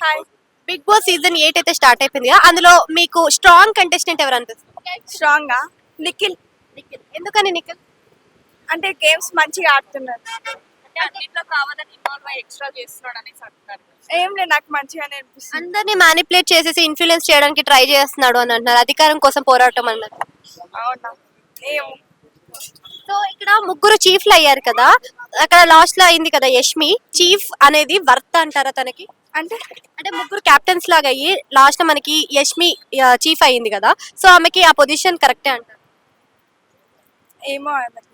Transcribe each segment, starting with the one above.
Hi. Big boss season 8 అయితే start అయిపోయింది కదా, అందులో మీకు స్ట్రాంగ్ కంటెస్టెంట్ ఎవరు అనిపిస్తుంది? స్ట్రాంగా నిఖిల్. నిఖిల్. ఎందుకని నిఖిల్? అంటే గేమ్స్ మంచిగా ఆడుతున్నారు. అంటే అన్నిట్లో కావాలని ఇన్వాల్వ్ అయ్యి ఎక్స్ట్రా చేస్తున్నాడు అనేసి అంటున్నారు. ఏం లేదు, నాకు మంచిగానే అనిపిస్తుంది. అందరినీ మ్యానిపులేట్ చేసేసి ఇన్ఫ్లుయెన్స్ చేయడానికి ట్రై చేస్తున్నాడు అని అంటున్నారు, అధికారం కోసం పోరాటం అన్నారు. అవునా, ఏం సో ఇక్కడ ముగ్గురు చీఫ్లు అయ్యారు కదా, అక్కడ లాస్ట్ లో అయింది కదా యష్మి చీఫ్ అనేది వర్త్ అంటారా తనకి? అంటే అంటే ముగ్గురు క్యాప్టెన్స్ లాగా అయ్యి లాస్ట్ మనకి యష్మి చీఫ్ అయ్యింది కదా, సో ఆమెకి ఆ పొజిషన్ కరెక్టే అంటారు. ఏమో ఆమెకి.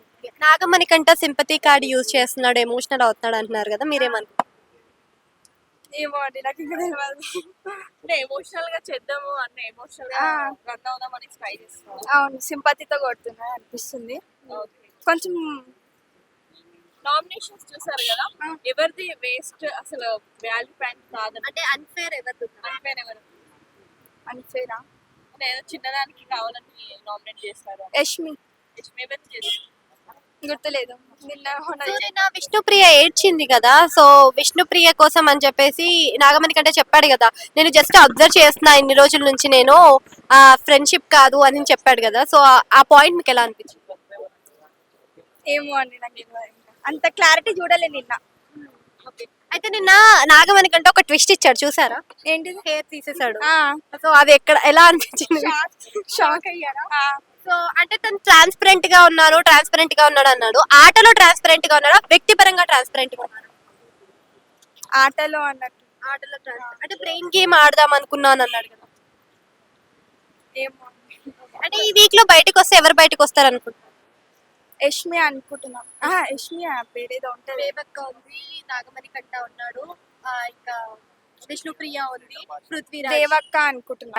నాగమణి కంట సింపతి కార్డ్ యూజ్ చేస్తున్నాడు, ఎమోషనల్ అవుతున్నాడు అంటున్నారు కదా, మీరేమనుకుంటారు? ఏమో అండి, నాకు ఇంకా తెలియదు. అంటే ఎమోషనల్ గా చేద్దాము అన్న ఎమోషనల్ గా రన్ అవుదాం అని ట్రై చేస్తున్నాడు. అవును, సింపతితో కొడుతున్నా అనిపిస్తుంది. కొంచెం నామినేషన్స్ చూసారు కదా, ఎవరిది వేస్ట్ అసలు వాల్యూ పాయింట్ కాదని, అంటే అన్ఫేర్ ఎవరు? అన్ఫేర్ ఎవరు అన్ఫేరా. అంటే ఏదో చిన్నదానికి కావాలని నామినేట్ చేస్తారు. యష్మి. ఎవరు చేస్తారు? గుర్తులేదు. నిన్న సో నిన్న విష్ణుప్రియ ఏడ్చింది కదా, సో విష్ణుప్రియ కోసం అని చెప్పేసి నాగమణి కంటే చెప్పాడు కదా, నేను జస్ట్ అబ్జర్వ్ చేస్తున్నా ఇన్ని రోజుల నుంచి, నేను ఆ ఫ్రెండ్షిప్ కాదు అని చెప్పాడు కదా, సో ఆ పాయింట్ మీకు ఎలా అనిపించింది? ఏమో అండి, నాకు తెలియదు. అంత క్లారిటీ చూడలే నిన్న. అయితే నిన్న నాగమణి కంటే ఒక ట్విస్ట్ ఇచ్చాడు, చూసారా? ఏంటిది? హెయిర్ తీసేసాడు. ఆ, సో అది ఎక్కడ ఎలా అనిపించింది? షాక్ అయ్యారా? సో అంటే తను ట్రాన్స్పరెంట్ గా ఉన్నాడు అన్నాడు, ఆటలో ట్రాన్స్పరెంట్ గా ఉన్నాడు, వ్యక్తిపరంగా ట్రాన్స్పరెంట్ గా ఉన్నాడు. ఆటలో అన్నట్టు. ఆటలో అంటే బ్రెయిన్ గేమ్ ఆడదాం అనుకున్నాను అన్నాడు కదా. ఏమో. అంటే ఈ వీక్ లో బయటకు వస్తే ఎవరు బయటకు వస్తారు అనుకుంటున్నారు? యష్మి అనుకుంటున్నా. యష్మి పేరేదో ఉంటది. రేబక్క ఉంది, నాగమణి కంట ఉన్నాడు, ఇంకా విష్ణుప్రియ ఉంది, పృథ్వీరాజ్. దేవక్క అనుకుంటున్నా.